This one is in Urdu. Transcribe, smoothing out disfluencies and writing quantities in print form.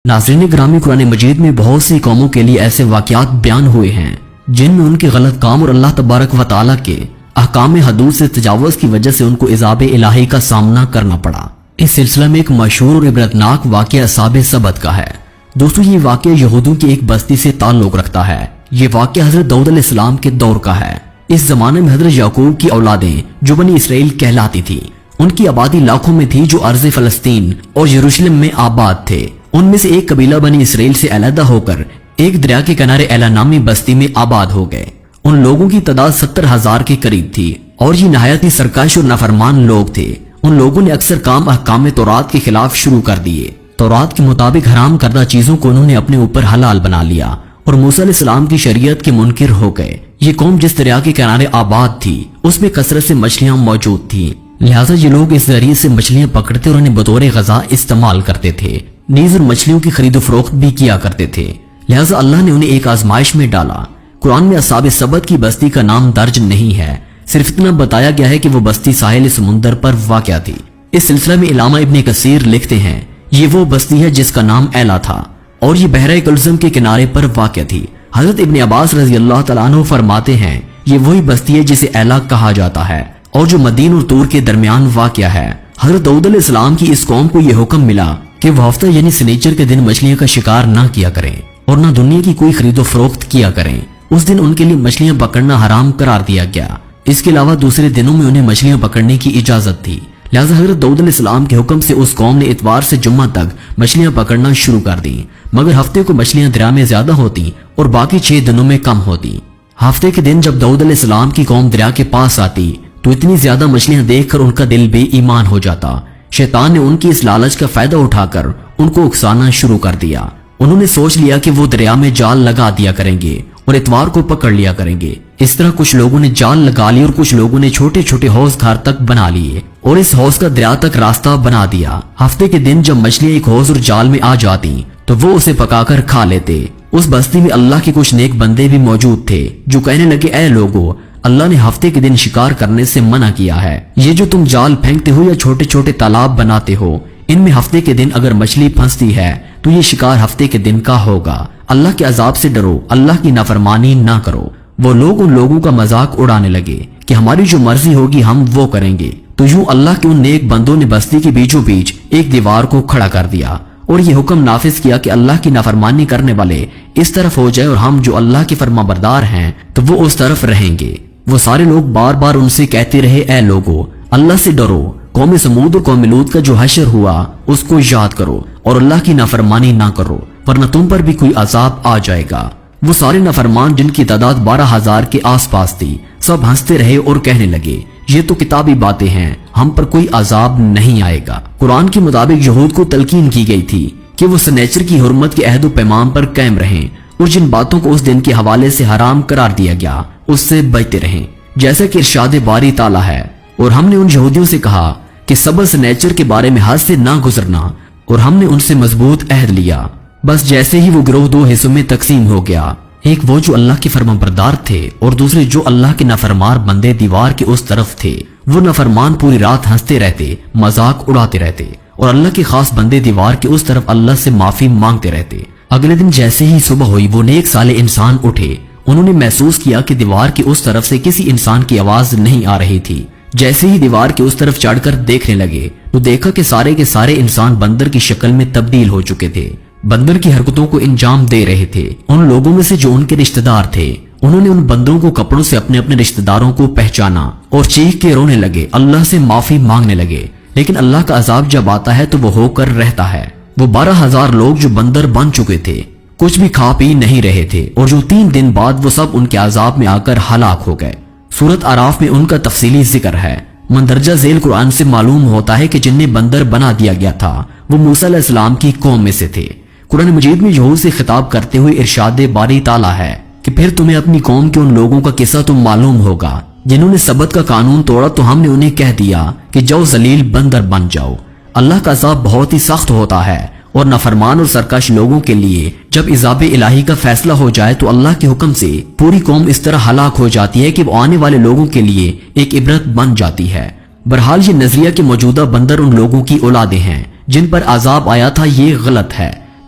ناظرین گرامی، قرآن مجید میں بہت سی قوموں کے لیے ایسے واقعات بیان ہوئے ہیں جن میں ان کے غلط کام اور اللہ تبارک و تعالیٰ کے احکام حدود سے تجاوز کی وجہ سے ان کو عذاب الہی کا سامنا کرنا پڑا۔ اس سلسلہ میں ایک مشہور اور عبرتناک واقعہ اصحاب سبت کا ہے۔ دوستو، یہ واقعہ یہودوں کی ایک بستی سے تعلق رکھتا ہے۔ یہ واقعہ حضرت داؤد علیہ السلام کے دور کا ہے۔ اس زمانے میں حضرت یعقوب کی اولادیں جو بنی اسرائیل کہلاتی تھی، ان کی آبادی لاکھوں میں تھی جو ارض فلسطین اور یروشلم میں آباد تھے۔ ان میں سے ایک قبیلہ بنی اسرائیل سے علیحدہ ہو کر ایک دریا کے کنارے ایلا نامی بستی میں آباد ہو گئے۔ ان لوگوں کی تعداد 70,000 کے قریب تھی اور یہ نہایت ہی سرکش اور نافرمان لوگ تھے۔ ان لوگوں نے اکثر کام احکام تورات کے خلاف شروع کر دیے۔ تورات کے مطابق حرام کردہ چیزوں کو انہوں نے اپنے اوپر حلال بنا لیا اور موسیٰ علیہ السلام کی شریعت کے منکر ہو گئے۔ یہ قوم جس دریا کے کنارے آباد تھی اس میں کثرت سے مچھلیاں موجود تھیں، لہٰذا یہ لوگ اس ذریعے سے مچھلیاں پکڑتے اور انہیں بطور غذا استعمال کرتے تھے۔ نیز اور مچھلیوں کی خرید و فروخت بھی کیا کرتے تھے، لہٰذا اللہ نے انہیں ایک آزمائش میں ڈالا۔ قرآن میں اصحاب سبت کی بستی کا نام درج نہیں ہے، صرف اتنا بتایا گیا ہے کہ وہ بستی ساحل سمندر پر واقع تھی۔ اس سلسلہ میں علامہ ابن کثیر لکھتے ہیں، یہ وہ بستی ہے جس کا نام ایلا تھا اور یہ بحیرہ کلثم کے کنارے پر واقع تھی۔ حضرت ابن عباس رضی اللہ تعالیٰ عنہ فرماتے ہیں، یہ وہی بستی ہے جسے ایلا کہا جاتا ہے اور جو مدین اور طور کے درمیان واقع ہے۔ حضرت داؤد علیہ السلام کی اس قوم کو یہ حکم ملا کہ وہ ہفتہ یعنی سنیچر کے دن مچھلیوں کا شکار نہ کیا کریں اور نہ دنیا کی کوئی خرید و فروخت کیا کریں۔ اس دن ان کے لیے مچھلیاں پکڑنا حرام قرار دیا گیا۔ اس کے علاوہ دوسرے دنوں میں انہیں مچھلیاں پکڑنے کی اجازت تھی، لہذا حضرت داؤد علیہ السلام کے حکم سے اس قوم نے اتوار سے جمعہ تک مچھلیاں پکڑنا شروع کر دی، مگر ہفتے کو مچھلیاں دریا میں زیادہ ہوتی اور باقی 6 دنوں میں کم ہوتی۔ ہفتے کے دن جب داؤد علیہ السلام کی قوم دریا کے پاس آتی تو اتنی زیادہ مچھلیاں دیکھ کر ان کا دل بے ایمان ہو جاتا۔ شیطان نے ان کی اس لالچ کا فائدہ اٹھا کر ان کو اکسانا شروع کر دیا۔ انہوں نے سوچ لیا کہ وہ دریا میں جال لگا دیا کریں گے اور اتوار کو پکڑ لیا کریں گے۔ اس طرح کچھ لوگوں نے جال لگا لی اور کچھ لوگوں نے چھوٹے چھوٹے حوض گھر تک بنا لیے اور اس حوض کا دریا تک راستہ بنا دیا۔ ہفتے کے دن جب مچھلیاں ایک حوض اور جال میں آ جاتی تو وہ اسے پکا کر کھا لیتے۔ اس بستی میں اللہ کے کچھ نیک بندے بھی موجود تھے جو کہنے لگے، اے لوگو، اللہ نے ہفتے کے دن شکار کرنے سے منع کیا ہے۔ یہ جو تم جال پھینکتے ہو یا چھوٹے چھوٹے تالاب بناتے ہو، ان میں ہفتے کے دن اگر مچھلی پھنستی ہے تو یہ شکار ہفتے کے دن کا ہوگا۔ اللہ کے عذاب سے ڈرو، اللہ کی نافرمانی نہ کرو۔ وہ لوگ ان لوگوں کا مذاق اڑانے لگے کہ ہماری جو مرضی ہوگی ہم وہ کریں گے۔ تو یوں اللہ کے ان نیک بندوں نے بستی کے بیچوں بیچ ایک دیوار کو کھڑا کر دیا اور یہ حکم نافذ کیا کہ اللہ کی نافرمانی کرنے والے اس طرف ہو جائے اور ہم جو اللہ کے فرما بردار ہیں تو وہ اس طرف رہیں گے۔ وہ سارے لوگ بار بار ان سے کہتے رہے، اے لوگو، اللہ سے ڈرو، قوم سمود اور قوم لوط کا جو حشر ہوا اس کو یاد کرو اور اللہ کی نافرمانی نہ کرو، ورنہ تم پر بھی کوئی عذاب آ جائے گا۔ وہ سارے نافرمان جن کی تعداد 12,000 کے آس پاس تھی، سب ہنستے رہے اور کہنے لگے، یہ تو کتابی باتیں ہیں، ہم پر کوئی عذاب نہیں آئے گا۔ قرآن کے مطابق یہود کو تلقین کی گئی تھی کہ وہ سنیچر کی حرمت کے عہد و پیمان پر قائم رہیں اور جن باتوں کو اس دن کے حوالے سے حرام قرار دیا گیا اس سے بچتے رہیں، جیسا کہ ارشاد باری تعالیٰ ہے، اور ہم نے ان یہودیوں سے کہا کہ سبز نیچر کے بارے میں حد سے نہ گزرنا، اور ہم نے ان سے مضبوط عہد لیا۔ بس جیسے ہی وہ گروہ 2 حصوں میں تقسیم ہو گیا، ایک وہ جو اللہ کے فرمان بردار تھے اور دوسرے جو اللہ کے نافرمان بندے دیوار کے اس طرف تھے۔ وہ نافرمان پوری رات ہنستے رہتے، مذاق اڑاتے رہتے اور اللہ کے خاص بندے دیوار کے اس طرف اللہ سے معافی مانگتے رہتے۔ اگلے دن جیسے ہی صبح ہوئی وہ نیک صالح انسان اٹھے، انہوں نے محسوس کیا کہ دیوار کی اس طرف سے کسی انسان کی آواز نہیں آ رہی تھی۔ جیسے ہی دیوار کے اس طرف چڑھ کر دیکھنے لگے تو دیکھا کہ سارے کے سارے انسان بندر کی شکل میں تبدیل ہو چکے تھے، بندر کی حرکتوں کو انجام دے رہے تھے۔ ان لوگوں میں سے جو ان کے رشتہ دار تھے، انہوں نے ان بندروں کو کپڑوں سے اپنے اپنے رشتہ داروں کو پہچانا اور چیخ کے رونے لگے، اللہ سے معافی مانگنے لگے۔ لیکن اللہ کا عذاب جب آتا ہے تو وہ ہو کر رہتا ہے۔ وہ 12,000 لوگ جو بندر بن چکے تھے کچھ بھی کھا پی نہیں رہے تھے، اور جو 3 دن بعد وہ سب ان کے عذاب میں آ کر ہلاک ہو گئے۔ سورۃ اعراف میں ان کا تفصیلی ذکر ہے۔ مندرجہ ذیل قرآن سے معلوم ہوتا ہے کہ جنہیں بندر بنا دیا گیا تھا وہ موسیٰ علیہ السلام کی قوم میں سے تھے۔ قرآن مجید میں یہود سے خطاب کرتے ہوئے ارشاد باری تعالیٰ ہے کہ پھر تمہیں اپنی قوم کے ان لوگوں کا قصہ تو معلوم ہوگا جنہوں نے سبت کا قانون توڑا تو ہم نے انہیں کہہ دیا کہ جاؤ ذلیل بندر بن جاؤ۔ اللہ کا عذاب بہت ہی سخت ہوتا ہے اور نافرمان اور سرکش لوگوں کے لیے جب عذاب الہی کا فیصلہ ہو جائے تو اللہ کے حکم سے پوری قوم اس طرح ہلاک ہو جاتی ہے کہ وہ آنے والے لوگوں کے لیے ایک عبرت بن جاتی ہے۔ بہرحال یہ نظریہ کہ موجودہ بندر ان لوگوں کی اولادیں ہیں جن پر عذاب آیا تھا یہ غلط ہے،